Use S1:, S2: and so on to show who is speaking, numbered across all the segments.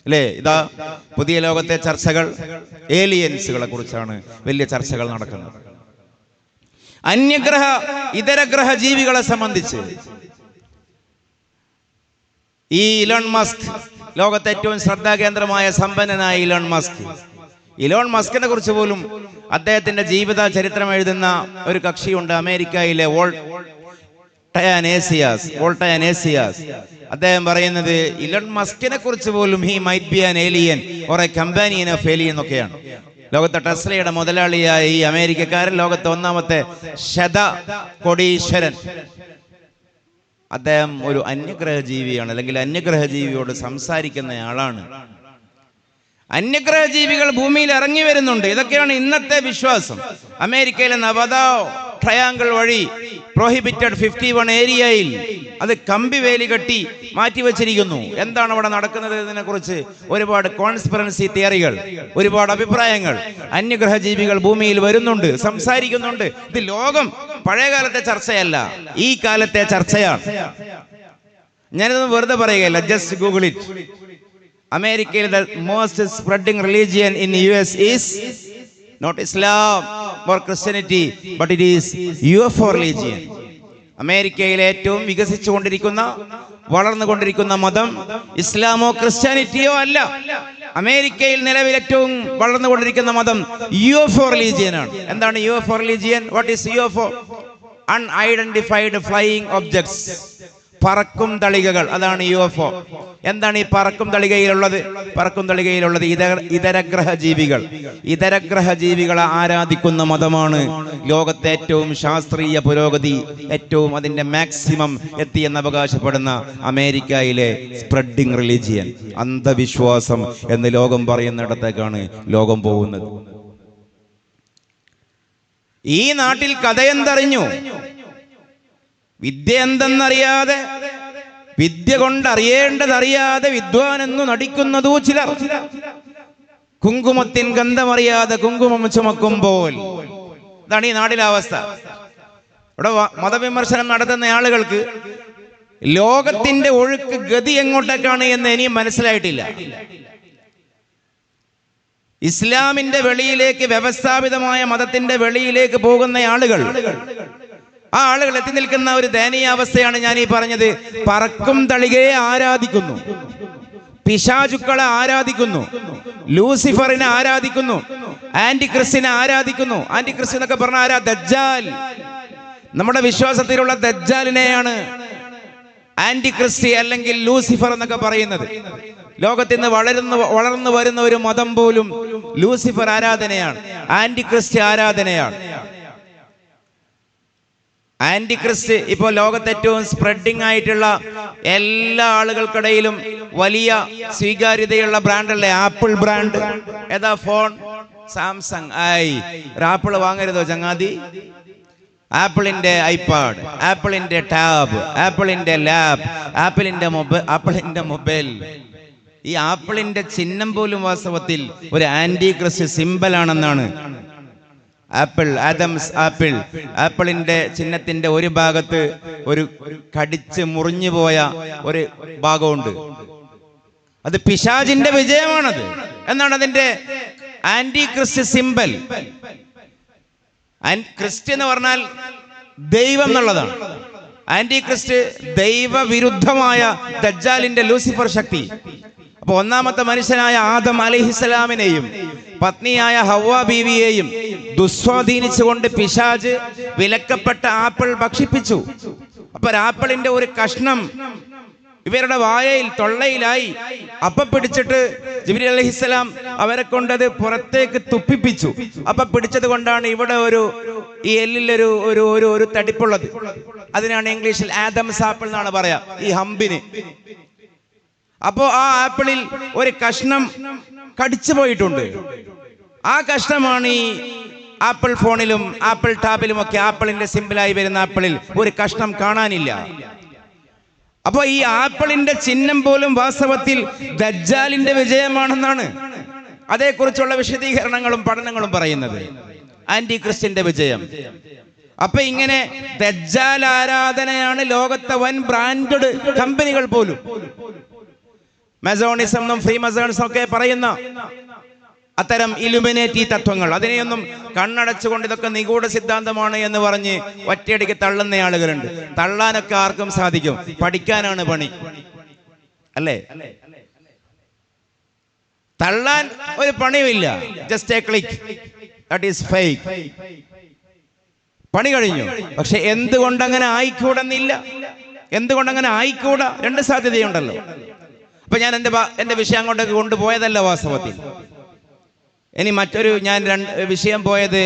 S1: അല്ലേ? ഇതാ പുതിയ ലോകത്തെ ചർച്ചകൾ ഏലിയൻസുകളെ കുറിച്ചാണ് വലിയ ചർച്ചകൾ നടക്കുന്നത്. അന്യഗ്രഹ ഇതര ഗ്രഹ ജീവികളെ സംബന്ധിച്ച് ഈ ഇലോൺ മസ്ക്, ലോകത്തെ ഏറ്റവും ശ്രദ്ധാകേന്ദ്രമായ സമ്പന്നനായ ഇലോൺ മസ്കിനെ കുറിച്ച് പോലും അദ്ദേഹത്തിന്റെ ജീവിത ചരിത്രം എഴുതുന്ന ഒരു കക്ഷിയുണ്ട് അമേരിക്കയിലെ വോൾട്ടയാനേസിയാസ്. അദ്ദേഹം പറയുന്നത് ഇലോൺ മസ്കിനെ കുറിച്ച് പോലും he might be an alien or A companion of alien എന്നൊക്കെയാണ്. ലോകത്തെ ടെസ്ലയുടെ മുതലാളിയായ ഈ അമേരിക്കക്കാരൻ, ലോകത്തെ ഒന്നാമത്തെ കോടീശ്വരൻ, അദ്ദേഹം ഒരു അന്യഗ്രഹ ജീവിയാണ്, അല്ലെങ്കിൽ അന്യഗ്രഹ ജീവിയോട് സംസാരിക്കുന്ന ആളാണ്. അന്യഗ്രഹ ജീവികൾ ഭൂമിയിൽ ഇറങ്ങി വരുന്നുണ്ട്. ഇതൊക്കെയാണ് ഇന്നത്തെ വിശ്വാസം. അമേരിക്കയിലെ നവദാ ട്രയാങ്കിൾ വഴി പ്രോഹിബിറ്റഡ് 51 ഏരിയയിൽ അത് കമ്പി വേലി കെട്ടി മാറ്റിവെച്ചിരിക്കുന്നു. എന്താണ് അവിടെ നടക്കുന്നത് എന്നതിനെ കുറിച്ച് ഒരുപാട് കോൺസ്പിറൻസി തിയറികൾ, ഒരുപാട് അഭിപ്രായങ്ങൾ. അന്യഗ്രഹ ജീവികൾ ഭൂമിയിൽ വരുന്നുണ്ട്, സംസാരിക്കുന്നുണ്ട്. ഇത് ലോകം പഴയകാലത്തെ ചർച്ചയല്ല, ഈ കാലത്തെ ചർച്ചയാണ്. ഞാനിതൊന്നും വെറുതെ പറയുകയല്ല, ജസ്റ്റ് ഗൂഗിൾ ഇറ്റ്. അമേരിക്കയിൽ the most spreading religion in US is not Islam or Christianity, but it is UFO religion. അമേരിക്കയിലെ ഏറ്റവും വികസിച്ചുകൊണ്ടിരിക്കുന്ന, വളർന്നുകൊണ്ടിരിക്കുന്ന മതം ഇസ്ലാമോ ക്രിസ്ത്യാനിറ്റിയോ അല്ല. അമേരിക്കയിൽ നിലവിൽ ഏറ്റവും വളർന്നുകൊണ്ടിരിക്കുന്ന മതം UFO റിലീജിയൻ ആണ്. എന്താണ് UFO religion? What is UFO? Unidentified flying objects, പറക്കും തളികകൾ, അതാണ് UFO. എന്താണ് ഈ പറക്കും തളികയിലുള്ളത്? പറക്കും തളികയിലുള്ളത് ഇതരഗ്രഹ ജീവികളെ ആരാധിക്കുന്ന മതമാണ്. ലോകത്തെ ഏറ്റവും ശാസ്ത്രീയ പുരോഗതി, ഏറ്റവും അതിന്റെ മാക്സിമം എത്തിയെന്ന് അവകാശപ്പെടുന്ന അമേരിക്കയിലെ സ്പ്രെഡിംഗ് റിലീജിയൻ, അന്ധവിശ്വാസം എന്ന് ലോകം പറയുന്നിടത്തേക്കാണ് ലോകം പോകുന്നത്. ഈ നാട്ടിൽ കഥയെന്തറിഞ്ഞു, വിദ്യ എന്തെന്നറിയാതെ, വിദ്യ കൊണ്ടറിയേണ്ടതറിയാതെ വിദ്വാനെന്നു നടിക്കുന്നതൂ ചിലർ. കുങ്കുമത്തിൻ ഗന്ധമറിയാതെ കുങ്കുമം ചുമക്കുമ്പോൾ. ഇതാണ് ഈ നാട്ടിലെ അവസ്ഥ. ഇവിടെ മതവിമർശനം നടത്തുന്ന ആളുകൾക്ക് ലോകത്തിന്റെ ഒഴുക്ക് ഗതി എങ്ങോട്ടേക്കാണ് എന്ന് ഇനിയും മനസ്സിലായിട്ടില്ല. ഇസ്ലാമിന്റെ വെളിയിലേക്ക്, വ്യവസ്ഥാപിതമായ മതത്തിന്റെ വെളിയിലേക്ക് പോകുന്ന ആളുകൾ, ആ ആളുകൾ എത്തി നിൽക്കുന്ന ഒരു ദയനീയാവസ്ഥയാണ് ഞാൻ ഈ പറഞ്ഞത്. പറക്കും തളികയെ ആരാധിക്കുന്നു, പിശാചുക്കളെ ആരാധിക്കുന്നു, ലൂസിഫറിനെ ആരാധിക്കുന്നു, ആന്റിക്രിസ്റ്റിനെ ആരാധിക്കുന്നു. ആന്റിക്രിസ്റ്റ് എന്നൊക്കെ പറഞ്ഞ ആരാ? ദജ്ജാൽ. നമ്മുടെ വിശ്വാസത്തിലുള്ള ദജ്ജാലിനെയാണ് ആന്റിക്രിസ്റ്റ് അല്ലെങ്കിൽ ലൂസിഫർ എന്നൊക്കെ പറയുന്നത്. ലോകത്തിൽ നിന്ന് വളർന്നു വരുന്ന ഒരു മതം പോലും ലൂസിഫർ ആരാധനയാണ്, ആന്റിക്രിസ്റ്റ് ആരാധനയാണ്. ആന്റിക്രിസ്റ്റ് ഇപ്പോൾ ലോകത്ത് ഏറ്റവും സ്പ്രെഡിംഗ് ആയിട്ടുള്ള, എല്ലാ ആളുകൾക്കിടയിലും വലിയ സ്വീകാര്യതയുള്ള ബ്രാൻഡല്ലേ ആപ്പിൾ ബ്രാൻഡ്. ഏതാ? Phone Samsung. ആപ്പിൾ വാങ്ങരുതോ ചങ്ങാതി? ആപ്പിളിന്റെ ഐപാഡ്, ആപ്പിളിന്റെ ടാബ്, ആപ്പിളിന്റെ ലാബ്, ആപ്പിളിന്റെ മൊബൈൽ. ഈ ആപ്പിളിന്റെ ചിഹ്നം പോലും വാസ്തവത്തിൽ ഒരു ആന്റിക്രിസ്റ്റ് സിംബൽ ആണെന്നാണ്. ആപ്പിളിന്റെ ചിഹ്നത്തിന്റെ ഒരു ഭാഗത്ത് ഒരു കടിച്ച് മുറിഞ്ഞു പോയ ഒരു ഭാഗമുണ്ട്. അത് പിശാചിന്റെ വിജയമാണത് എന്നാണ് അതിന്റെ ആന്റിക്രിസ്റ്റ് സിംബൽ. ക്രിസ്റ്റ് എന്ന് പറഞ്ഞാൽ ദൈവം എന്നുള്ളതാണ്. ആന്റിക്രിസ്റ്റ് ദൈവവിരുദ്ധമായ ദജ്ജാലിന്റെ ലൂസിഫർ ശക്തി. അപ്പൊ ഒന്നാമത്തെ മനുഷ്യനായ ആദം അലൈഹിസ്സലാമിനെയും പത്നിയായ ഹവ്വ ബീവിയെയും ദുസ്വാധീനിച്ചുകൊണ്ട് പിശാച് വിലക്കപ്പെട്ട ആപ്പിൾ ഭക്ഷിപ്പിച്ചു. അപ്പൊ ആപ്പിളിന്റെ ഒരു കഷ്ണം ഇവരുടെ വായയിൽ, തൊള്ളയിലായി. അപ്പൊ പിടിച്ചിട്ട് ജിബ്രീൽ അലൈഹിസ്സലാം അവരെ കൊണ്ടത് പുറത്തേക്ക് തുപ്പിപ്പിച്ചു. അപ്പൊ പിടിച്ചത് കൊണ്ടാണ് ഇവിടെ ഈ എല്ലിലൊരു ഒരു തടിപ്പുള്ളത്. അതിനാണ് ഇംഗ്ലീഷിൽ ആദംസ് ആപ്പിൾ എന്നാണ് പറയാ, ഈ ഹമ്പിന്. അപ്പോ ആ ആപ്പിളിൽ ഒരു കഷ്ണം കടിച്ചു പോയിട്ടുണ്ട്. ആ കഷ്ണമാണ് ഈ ആപ്പിൾ ഫോണിലും ആപ്പിൾ ടാബിലും ഒക്കെ ആപ്പിളിന്റെ സിംബലായി വരുന്ന ആപ്പിളിൽ ഒരു കഷ്ണം കാണാനില്ല. അപ്പൊ ഈ ആപ്പിളിന്റെ ചിഹ്നം പോലും വാസ്തവത്തിൽ ദജ്ജാലിന്റെ വിജയമാണെന്നാണ് അതേക്കുറിച്ചുള്ള വിശദീകരണങ്ങളും പഠനങ്ങളും പറയുന്നത്. ആന്റിക്രിസ്റ്റിന്റെ വിജയം. അപ്പൊ ഇങ്ങനെ ദജ്ജാൽ ആരാധനയാണ് ലോകത്തെ വൻ ബ്രാൻഡഡ് കമ്പനികൾ പോലും. മെസോണിസം എന്നും ഫ്രീ മെസോണിസം ഒക്കെ പറയുന്ന അത്തരം ഇലുമിനേറ്റി തത്വങ്ങൾ, അതിനെയൊന്നും കണ്ണടച്ചുകൊണ്ട് ഇതൊക്കെ നിഗൂഢ സിദ്ധാന്തമാണ് എന്ന് പറഞ്ഞ് ഒറ്റയടിക്ക് തള്ളുന്ന ആളുകളുണ്ട്. തള്ളാനൊക്കെ ആർക്കും സാധിക്കും, പഠിക്കാനാണ് പണി, അല്ലേ? തള്ളാൻ ഒരു പണിയുമില്ല, just a click, that is fake, പണി കഴിഞ്ഞു. പക്ഷെ എന്തുകൊണ്ടങ്ങനെ ആയിക്കൂടെന്നില്ല, എന്തുകൊണ്ടങ്ങനെ ആയിക്കൂടാ? രണ്ട് സാധ്യതയുണ്ടല്ലോ. അപ്പൊ ഞാൻ എന്റെ വിഷയം അങ്ങോട്ടേക്ക് കൊണ്ടുപോയതല്ല വാസ്തവത്തിൽ. ഇനി മറ്റൊരു ഞാൻ വിഷയം പോയത്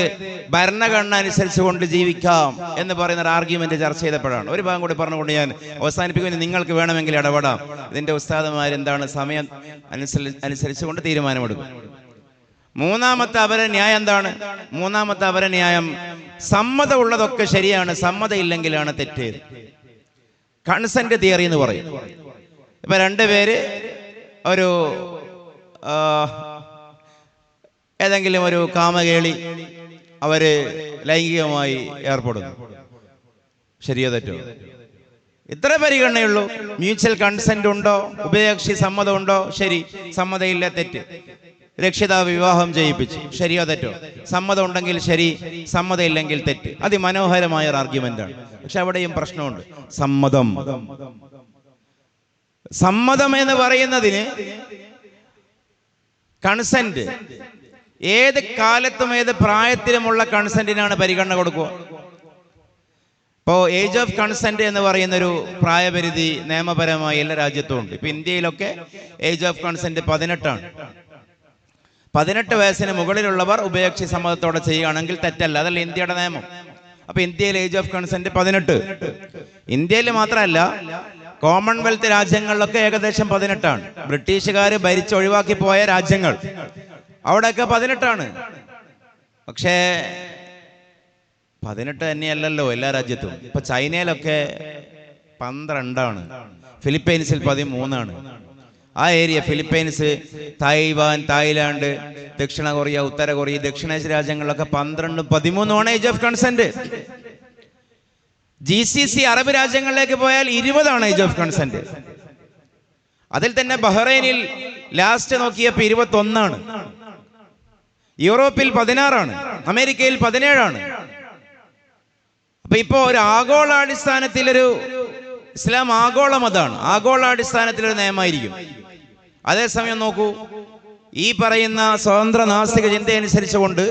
S1: ഭരണഘടന അനുസരിച്ച് കൊണ്ട് ജീവിക്കാം എന്ന് പറയുന്ന ഒരു ആർഗ്യുമെന്റ് ചർച്ച ചെയ്തപ്പോഴാണ്. ഒരു ഭാഗം കൂടി പറഞ്ഞുകൊണ്ട് ഞാൻ അവസാനിപ്പിക്കുന്നത്. നിങ്ങൾക്ക് വേണമെങ്കിൽ ഇടപെടാം. ഇതിന്റെ ഉസ്താദുമാരെന്താണ് സമയം അനുസരിച്ച് കൊണ്ട് തീരുമാനമെടുക്കും. മൂന്നാമത്തെ അപരന്യായം എന്താണ്? മൂന്നാമത്തെ അപരന്യായം, സമ്മതം ഉള്ളതൊക്കെ ശരിയാണ്, സമ്മതം ഇല്ലെങ്കിലാണ് തെറ്റ്. കൺസെന്റ് തിയറി എന്ന് പറയും. ഇപ്പൊ രണ്ടുപേര് ഒരു ഏതെങ്കിലും ഒരു കാമകേളി അവര് ലൈംഗികമായി ഏർപ്പെടുന്നു, ശരിയോ തെറ്റോ? ഇത്ര പരിഗണനയുള്ളൂ. മ്യൂച്വൽ കൺസെന്റ് ഉണ്ടോ, ഉഭയകക്ഷി സമ്മതം ഉണ്ടോ? ശരി. സമ്മതമില്ല, തെറ്റ്. രക്ഷിതാവ് വിവാഹം ചെയ്യിപ്പിച്ചു, ശരിയോ തെറ്റോ? സമ്മതം ഉണ്ടെങ്കിൽ ശരി, സമ്മതം ഇല്ലെങ്കിൽ തെറ്റ്. അതിമനോഹരമായ ഒരു ആർഗ്യുമെന്റാണ്. പക്ഷെ അവിടെയും പ്രശ്നമുണ്ട്. സമ്മതം എന്ന് പറയുന്നതിന് കൺസെന്റ് ഏത് കാലത്തും ഏത് പ്രായത്തിലുമുള്ള കൺസെന്റിനാണ് പരിഗണന കൊടുക്കുക. ഇപ്പോൾ ഏജ് ഓഫ് കൺസെന്റ് എന്ന് പറയുന്നൊരു പ്രായപരിധി നിയമപരമായി എല്ലാ രാജ്യത്തും ഉണ്ട്. ഇപ്പൊ ഇന്ത്യയിലൊക്കെ ഏജ് ഓഫ് കൺസെന്റ് 18 ആണ്. 18 വയസ്സിന് മുകളിലുള്ളവർ ഉഭയകക്ഷി സമ്മതത്തോടെ ചെയ്യുകയാണെങ്കിൽ തെറ്റല്ല, അതല്ല ഇന്ത്യയുടെ നിയമം. അപ്പൊ ഇന്ത്യയിൽ ഏജ് ഓഫ് കൺസെന്റ് 18. ഇന്ത്യയിൽ മാത്രമല്ല, കോമൺവെൽത്ത് രാജ്യങ്ങളിലൊക്കെ ഏകദേശം 18 ആണ്. ബ്രിട്ടീഷുകാർ ഭരിച്ചൊഴിവാക്കി പോയ രാജ്യങ്ങൾ അവിടെയൊക്കെ 18 ആണ്. പക്ഷേ 18 തന്നെയല്ലല്ലോ എല്ലാ രാജ്യത്തും. ഇപ്പൊ ചൈനയിലൊക്കെ 12 ആണ്, ഫിലിപ്പൈൻസിൽ 13 ആണ്. ആ ഏരിയ ഫിലിപ്പൈൻസ്, തായ്വാൻ, തായ്ലാന്റ്, ദക്ഷിണ കൊറിയ, ഉത്തര കൊറിയ, ദക്ഷിണേഷ്യ രാജ്യങ്ങളിലൊക്കെ 12, 13 ആണ് age of consent. GCC Arab രാജ്യങ്ങളിലേക്ക് പോയാൽ 20 ആണ് ഏജ് ഓഫ് കൺസെന്റ്. അതിൽ തന്നെ ബഹ്റൈനിൽ ലാസ്റ്റ് നോക്കിയപ്പോൾ 21 ആണ്. യൂറോപ്പിൽ 16 ആണ്. അമേരിക്കയിൽ 17 ആണ്. അപ്പൊ ഇപ്പോ ഒരു ആഗോളാടിസ്ഥാനത്തിലൊരു ഇസ്ലാം ആഗോള മതമാണ്, ആഗോളാടിസ്ഥാനത്തിലൊരു നിയമമായിരിക്കും. അതേസമയം നോക്കൂ, ഈ പറയുന്ന സ്വതന്ത്ര നാസ്തിക ചിന്തയനുസരിച്ചുകൊണ്ട്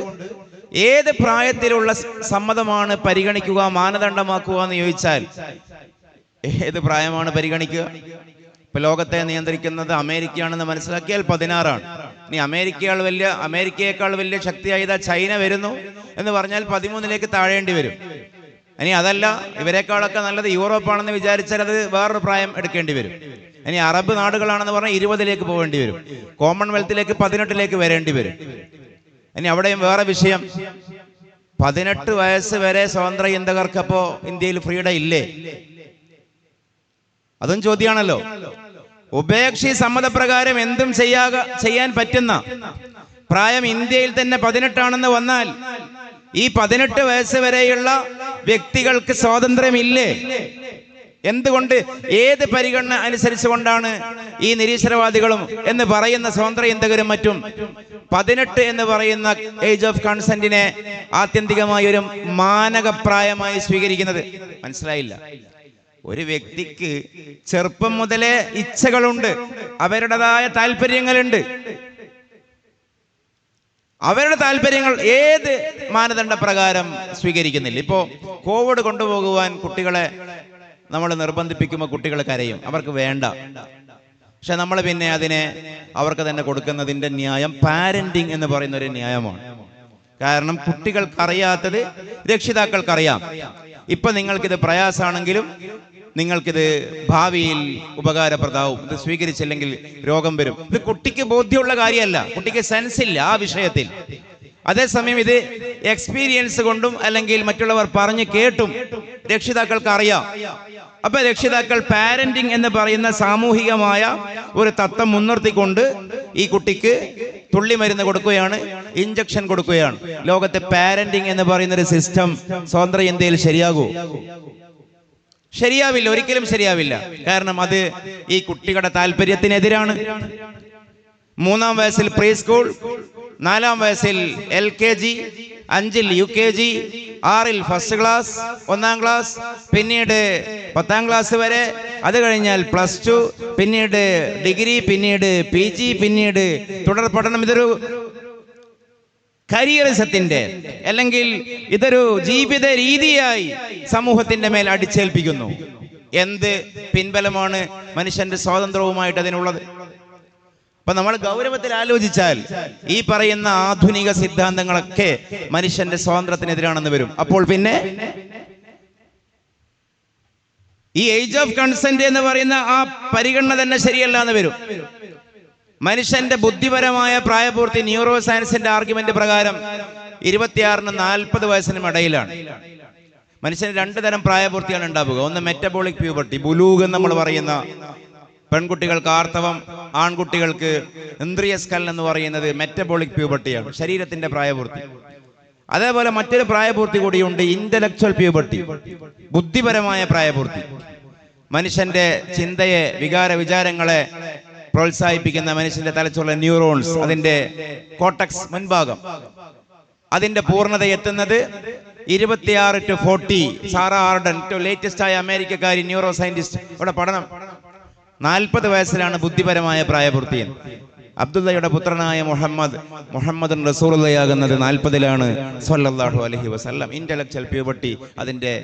S1: ഏത് പ്രായത്തിലുള്ള സമ്മതമാണ് പരിഗണിക്കുക, മാനദണ്ഡമാക്കുക എന്ന് ചോദിച്ചാൽ ഏത് പ്രായമാണ് പരിഗണിക്കുക? ഇപ്പൊ ലോകത്തെ നിയന്ത്രിക്കുന്നത് അമേരിക്കയാണെന്ന് മനസ്സിലാക്കിയാൽ 16 ആണ്. ഇനി അമേരിക്കയേക്കാൾ വലിയ ശക്തിയായ ചൈന വരുന്നു എന്ന് പറഞ്ഞാൽ 13ലേക്ക് താഴേണ്ടി വരും. ഇനി അതല്ല, ഇവരെക്കാളൊക്കെ നല്ലത് യൂറോപ്പാണെന്ന് വിചാരിച്ചാൽ അത് വേറൊരു പ്രായം എടുക്കേണ്ടി വരും. ഇനി അറബ് നാടുകളാണെന്ന് പറഞ്ഞാൽ 20ലേക്ക് പോകേണ്ടി വരും. കോമൺവെൽത്തിലേക്ക് 18ലേക്ക് വരേണ്ടി വരും. ഇനി അവിടെയും വേറെ വിഷയം, 18 വയസ്സ് വരെ സ്വതന്ത്ര ചിന്തകർക്കപ്പോ ഇന്ത്യയിൽ ഫ്രീഡം ഇല്ലേ? അതും ചോദ്യമാണല്ലോ. ഉഭയകക്ഷി സമ്മതപ്രകാരം എന്തും ചെയ്യാൻ പറ്റുന്ന പ്രായം ഇന്ത്യയിൽ തന്നെ 18 ആണെന്ന് വന്നാൽ ഈ 18 വയസ്സ് വരെയുള്ള വ്യക്തികൾക്ക് സ്വാതന്ത്ര്യമില്ലേ? എന്തുകൊണ്ട്? ഏത് പരിഗണന അനുസരിച്ചുകൊണ്ടാണ് ഈ നിരീശ്വരവാദികളും എന്ന് പറയുന്ന സ്വതന്ത്ര ചിന്തകരും മറ്റും 18 എന്ന് പറയുന്ന ഏജ് ഓഫ് കൺസെന്റിനെ ആത്യന്തികമായി ഒരു മാനകപ്രായമായി സ്വീകരിക്കുന്നത്? മനസ്സിലായില്ല. ഒരു വ്യക്തിക്ക് ചെറുപ്പം മുതലേ ഇച്ഛകളുണ്ട്, അവരുടേതായ താല്പര്യങ്ങളുണ്ട്. അവരുടെ താല്പര്യങ്ങൾ ഏത് മാനദണ്ഡ പ്രകാരം സ്വീകരിക്കുന്നില്ല. ഇപ്പോ കോവിഡ് കൊണ്ടുപോകുവാൻ കുട്ടികളെ നമ്മൾ നിർബന്ധിപ്പിക്കുമ്പോൾ കുട്ടികൾ കരയും, അവർക്ക് വേണ്ട. പക്ഷെ നമ്മൾ പിന്നെ അതിനെ അവർക്ക് തന്നെ കൊടുക്കുന്നതിന്റെ ന്യായം പാരന്റിങ് എന്ന് പറയുന്ന ഒരു ന്യായമാണ്. കാരണം കുട്ടികൾക്കറിയാത്തത് രക്ഷിതാക്കൾക്കറിയാം. ഇപ്പൊ നിങ്ങൾക്കിത് പ്രയാസമാണെങ്കിലും നിങ്ങൾക്കിത് ഭാവിയിൽ ഉപകാരപ്രദമാവും. ഇത് സ്വീകരിച്ചില്ലെങ്കിൽ രോഗം വരും. ഇത് കുട്ടിക്ക് ബോധ്യമുള്ള കാര്യമല്ല, കുട്ടിക്ക് സെൻസ് ഇല്ല ആ വിഷയത്തിൽ. അതേസമയം ഇത് എക്സ്പീരിയൻസ് കൊണ്ടും അല്ലെങ്കിൽ മറ്റുള്ളവർ പറഞ്ഞു കേട്ടും രക്ഷിതാക്കൾക്ക് അറിയാം. അപ്പൊ രക്ഷിതാക്കൾ പാരന്റിങ് എന്ന് പറയുന്ന സാമൂഹികമായ ഒരു തത്വം മുൻനിർത്തിക്കൊണ്ട് ഈ കുട്ടിക്ക് തുള്ളിമരുന്ന് കൊടുക്കുകയാണ്, ഇഞ്ചക്ഷൻ കൊടുക്കുകയാണ്. ലോകത്തെ പാരന്റിങ് എന്ന് പറയുന്ന ഒരു സിസ്റ്റം സ്വതന്ത്ര ഇന്ത്യയിൽ ശരിയാകൂ? ശരിയാവില്ല, ഒരിക്കലും ശരിയാവില്ല. കാരണം അത് ഈ കുട്ടികളുടെ താല്പര്യത്തിനെതിരാണ്. 3-ാം വയസ്സിൽ പ്രീ സ്കൂൾ, 4-ാം വയസ്സിൽ LKG, 5-ൽ UKG, 6-ൽ ഫസ്റ്റ് ക്ലാസ്, 1-ാം ക്ലാസ്, പിന്നീട് 10-ാം ക്ലാസ് വരെ, അത് കഴിഞ്ഞാൽ +2, പിന്നീട് ഡിഗ്രി, പിന്നീട് PG, പിന്നീട് തുടർ പഠനം. ഇതൊരു കരിയറിസത്തിന്റെ അല്ലെങ്കിൽ ഇതൊരു ജീവിത രീതിയായി സമൂഹത്തിന്റെ മേൽ അടിച്ചേൽപ്പിക്കുന്നു. എന്ത് പിൻബലമാണ് മനുഷ്യന്റെ സ്വാതന്ത്ര്യവുമായിട്ട് അതിനുള്ളത്? അപ്പൊ നമ്മൾ ഗൗരവത്തിൽ ആലോചിച്ചാൽ ഈ പറയുന്ന ആധുനിക സിദ്ധാന്തങ്ങളൊക്കെ മനുഷ്യന്റെ സ്വാതന്ത്ര്യത്തിനെതിരാണെന്ന് വരും. അപ്പോൾ പിന്നെ ഈ ഏജ് ഓഫ് കൺസെന്റ് എന്ന് പറയുന്ന ആ പരിഗണന തന്നെ ശരിയല്ല എന്ന് വരും. മനുഷ്യന്റെ ബുദ്ധിപരമായ പ്രായപൂർത്തി ന്യൂറോ സയൻസിന്റെ ആർഗ്യുമെന്റ് പ്രകാരം 26-നും 40 വയസ്സിനും ഇടയിലാണ്. മനുഷ്യന് 2 തരം പ്രായപൂർത്തിയാണ് ഉണ്ടാവുക. ഒന്ന് മെറ്റബോളിക് പ്യൂബർട്ടി, ബുലൂഗ് എന്ന് നമ്മൾ പറയുന്ന, പെൺകുട്ടികൾക്ക് ആർത്തവം, ആൺകുട്ടികൾക്ക് ഇന്ദ്രിയസ്കലനം എന്ന് പറയുന്നത് മെറ്റബോളിക് പ്യൂബർട്ടിയാണ്, ശരീരത്തിന്റെ പ്രായപൂർത്തി. അതേപോലെ മറ്റൊരു പ്രായപൂർത്തി കൂടിയുണ്ട്, ഇന്റലക്ച്വൽ പ്യൂബർട്ടി, ബുദ്ധിപരമായ പ്രായപൂർത്തി. മനുഷ്യന്റെ ചിന്തയെ, വികാരങ്ങളെ പ്രോത്സാഹിപ്പിക്കുന്ന മനുഷ്യന്റെ തലച്ചോറിലെ ന്യൂറോൺസ്, അതിന്റെ കോട്ടക്സ് മുൻഭാഗം, അതിന്റെ പൂർണ്ണത എത്തുന്നത് 26 to 40. സാറ ആർഡൻ, ലേറ്റസ്റ്റ് ആയ അമേരിക്കക്കാരി ന്യൂറോ സയന്റിസ്റ്റ്, ഇവിടെ പഠനം 40 വയസ്സിലാണ് ബുദ്ധിപരമായ പ്രായപൂർത്തി. അബ്ദുള്ളയുടെ പുത്രനായ മുഹമ്മദ് റസൂലുള്ളാഹിയാകുന്നത് 40-ലാണ് സ്വല്ലല്ലാഹു അലൈഹി വസല്ലം. ഇന്റലക്ച്വൽ പ്യൂബർട്ടി അതിന്റെ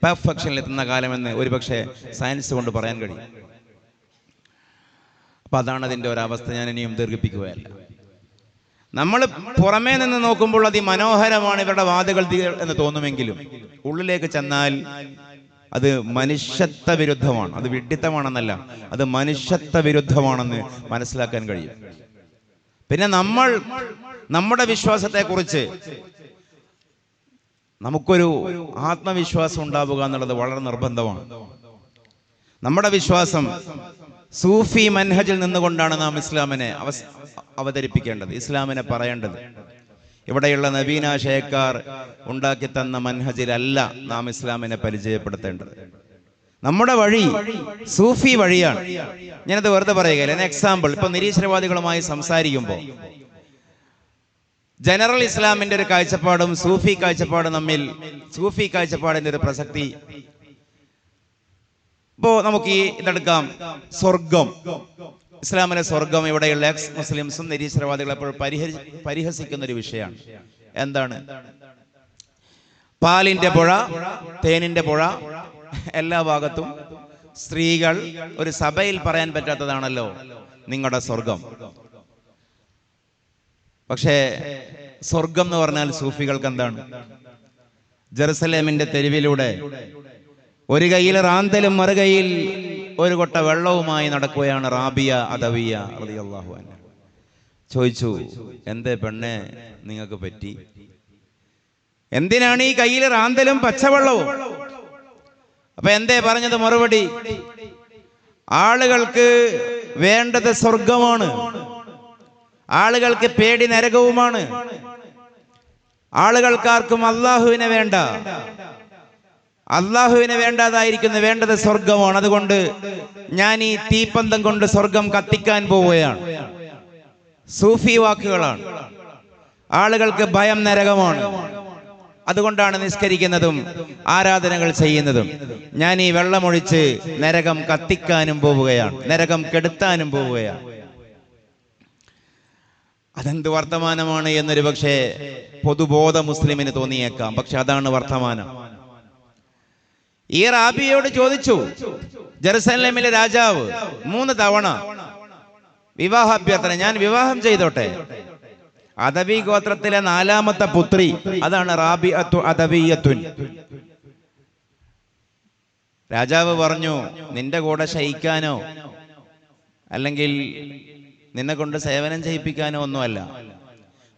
S1: പെർഫെക്ഷനിൽ എത്തുന്ന കാലമെന്ന് ഒരുപക്ഷെ സയൻസ് കൊണ്ട് പറയാൻ കഴിയും. അപ്പൊ അതാണ് അതിന്റെ ഒരവസ്ഥ. ഞാൻ ഇനിയും ദീർഘിപ്പിക്കുകയല്ല. നമ്മൾ പുറമേ നിന്ന് നോക്കുമ്പോൾ അതിമനോഹരമാണ് ഇവരുടെ വാദങ്ങൾ എന്ന് തോന്നുമെങ്കിലും ഉള്ളിലേക്ക് ചെന്നാൽ അത് മനുഷ്യത്വ വിരുദ്ധമാണ്. അത് വിഡ്ഢിത്തമാണെന്നല്ല, അത് മനുഷ്യത്വ വിരുദ്ധമാണെന്ന് മനസ്സിലാക്കാൻ കഴിയും. പിന്നെ നമ്മുടെ വിശ്വാസത്തെക്കുറിച്ച് നമുക്കൊരു ആത്മവിശ്വാസം ഉണ്ടാവുക എന്നുള്ളത് വളരെ നിർബന്ധമാണ്. നമ്മുടെ വിശ്വാസം സൂഫി മൻഹജിൽ നിന്നുകൊണ്ടാണ് നാം ഇസ്ലാമിനെ അവതരിപ്പിക്കേണ്ടത്, ഇസ്ലാമിനെ പറയേണ്ടത്. ഇവിടെയുള്ള നവീനാശയക്കാർ ഉണ്ടാക്കി തന്ന മൻഹജിലല്ല നാം ഇസ്ലാമിനെ പരിചയപ്പെടുത്തേണ്ടത്. നമ്മുടെ വഴി സൂഫി വഴിയാണ്. ഞാനത് വെറുതെ പറയുകയില്ല. എക്സാമ്പിൾ, ഇപ്പൊ നിരീശ്വരവാദികളുമായി സംസാരിക്കുമ്പോൾ ജനറൽ ഇസ്ലാമിന്റെ ഒരു കാഴ്ചപ്പാടും സൂഫി കാഴ്ചപ്പാടും തമ്മിൽ, സൂഫി കാഴ്ചപ്പാടിന്റെ ഒരു പ്രസക്തി. ഇപ്പോ നമുക്ക് ഇതെടുക്കാം, സ്വർഗം, ഇസ്ലാമിലെ സ്വർഗം. ഇവിടെയുള്ള എക്സ് മുസ്ലിംസും നിരീശ്വരവാദികളും എപ്പോഴും പരിഹസിക്കുന്ന ഒരു വിഷയമാണ്. എന്താണ്? പാലിന്റെ പുഴ, തേനിന്റെ പുഴ, എല്ലാ ഭാഗത്തും സ്ത്രീകൾ. ഒരു സഭയിൽ പറയാൻ പറ്റാത്തതാണല്ലോ നിങ്ങളുടെ സ്വർഗം. പക്ഷേ സ്വർഗം എന്ന് പറഞ്ഞാൽ സൂഫികൾക്ക് എന്താണ്? ജെറുസലേമിന്റെ തെരുവിലൂടെ ഒരു കയ്യിൽ റാന്തലും മറുകയിൽ ഒരു കൊട്ട വെള്ളവുമായി നടക്കുകയാണ് റാബിയ അദവിയ റളിയല്ലാഹു അൻഹ. ചോദിച്ചു, എന്തേ പെണ്ണെ നിങ്ങൾക്ക് പറ്റി? എന്തിനാണ് ഈ കയ്യിൽ റാന്തലും പച്ചവെള്ളവും? അപ്പൊ എന്തേ പറഞ്ഞത്? മറുപടി, ആളുകൾക്ക് വേണ്ടത് സ്വർഗമാണ്, ആളുകൾക്ക് പേടി നരകവുമാണ്, ആളുകൾക്കാർക്കും അള്ളാഹുവിനെ വേണ്ട, അള്ളാഹുവിനെ വേണ്ടാതായിരിക്കുന്നു, വേണ്ടത് സ്വർഗമാണ്. അതുകൊണ്ട് ഞാൻ ഈ തീപ്പന്തം കൊണ്ട് സ്വർഗം കത്തിക്കാൻ പോവുകയാണ്. സൂഫി വാക്കുകളാണ്. ആളുകൾക്ക് ഭയം നരകമാണ്, അതുകൊണ്ടാണ് നിസ്കരിക്കുന്നതും ആരാധനകൾ ചെയ്യുന്നതും. ഞാൻ ഈ വെള്ളമൊഴിച്ച് നരകം കത്തിക്കാനും പോവുകയാണ്, നരകം കെടുത്താനും പോവുകയാണ്. അതെന്ത് വർത്തമാനമാണ് എന്നൊരു പക്ഷേ പൊതുബോധ മുസ്ലിമിന് തോന്നിയേക്കാം. പക്ഷെ അതാണ് വർത്തമാനം. ഈ റാബിയോട് ചോദിച്ചു, ജെറുസലേമിലെ രാജാവ് 3 തവണ വിവാഹാഭ്യർത്ഥന, ഞാൻ വിവാഹം ചെയ്തോട്ടെ? അദവി ഗോത്രത്തിലെ 4ാമത്തെ പുത്രി, അതാണ് റാബിഅത്തു അദവിയത്തുൻ. രാജാവ് പറഞ്ഞു, നിന്റെ കൂടെ ശയിക്കാനോ അല്ലെങ്കിൽ നിന്നെ കൊണ്ട് സേവനം ചെയ്യിപ്പിക്കാനോ ഒന്നുമല്ല.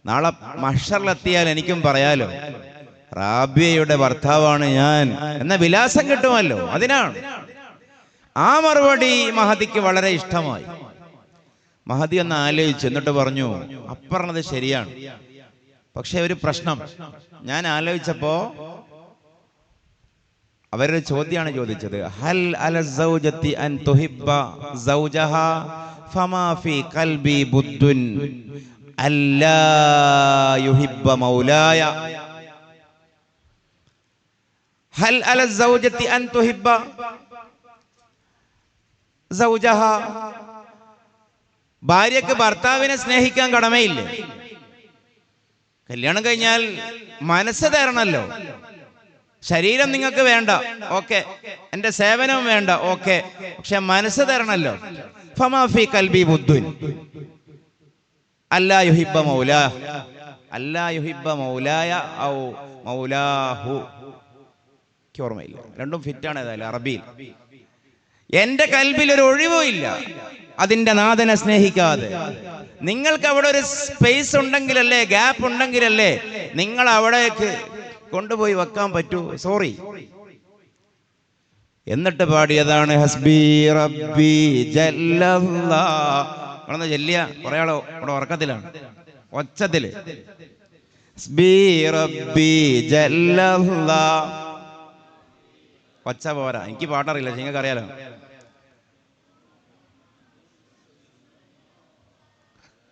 S1: നാളെ മഹ്ശറിലെത്തിയാൽ എനിക്കും പറയാലോ റാബിയയുടെ ഭർത്താവാണ് ഞാൻ എന്ന വിലാസം കിട്ടുമല്ലോ, അതിനാണ്. ആ മറുപടി മഹദിക്ക് വളരെ ഇഷ്ടമായി. മഹദി ഒന്ന് ആലോചിച്ചു, എന്നിട്ട് പറഞ്ഞു, അപ്പറഞ്ഞത് ശരിയാണ്, പക്ഷെ ഒരു പ്രശ്നം. ഞാൻ ആലോചിച്ചപ്പോ അവരൊരു ചോദ്യമാണ് ചോദിച്ചത്, ഹൽ അല സൗജത്തി അൻ തുഹിബ്ബ സൗജഹാ ഫമാ ഫീ ഖൽബി ബുദ്ദുൻ അല്ലാ യുഹിബ്ബ മൗലായ. ഹൽ അല സൗജത്തി അൻ തുഹിബ്ബ സൗജഹാ, ഭാര്യക്ക് ഭർത്താവിനെ സ്നേഹിക്കാൻ കടമയില്ലേ? കല്യാണം കഴിഞ്ഞാൽ മനസ്സ് തരണല്ലോ. ശരീരം നിങ്ങൾക്ക് വേണ്ട, ഓക്കെ, എന്റെ സേവനം വേണ്ട, ഓക്കെ, പക്ഷെ മനസ്സ് തരണല്ലോ. ഫമാ ഫീ ഖൽബി ബുദ്ദുൻ അല്ലാ യുഹിബ്ബ മൗലാ, അല്ലാ യുഹിബ്ബ മൗലായ ഔ മൗലാഹു, ഓർമ്മയില്ല, രണ്ടും ഫിറ്റാണ്. ഏതായാലും അറബിയിൽ എന്റെ കൽബിൽ ഒരു ഒഴിവും ഇല്ല അതിന്റെ നാഥനെ സ്നേഹിക്കാതെ. നിങ്ങൾക്ക് അവിടെ ഒരു സ്പേസ് ഉണ്ടെങ്കിലല്ലേ, ഗ്യാപ്പ് ഉണ്ടെങ്കിലല്ലേ നിങ്ങൾ അവിടേക്ക് കൊണ്ടുപോയി വെക്കാൻ പറ്റൂ. സോറി. എന്നിട്ട് പാടിയതാണ് ഹസ്ബി റബ്ബി ജല്ലല്ലാഹ്. ചെല്ലിയ കുറെ ആളോ ഇവിടെ ഉറക്കത്തിലാണ്, ഒച്ചത്തില്. ഹസ്ബി റബ്ബി ജല്ലല്ലാഹ്. ഒച്ച പോരാ, എനിക്ക് പാട്ടറിയില്ല, നിങ്ങൾക്ക് അറിയാലോ.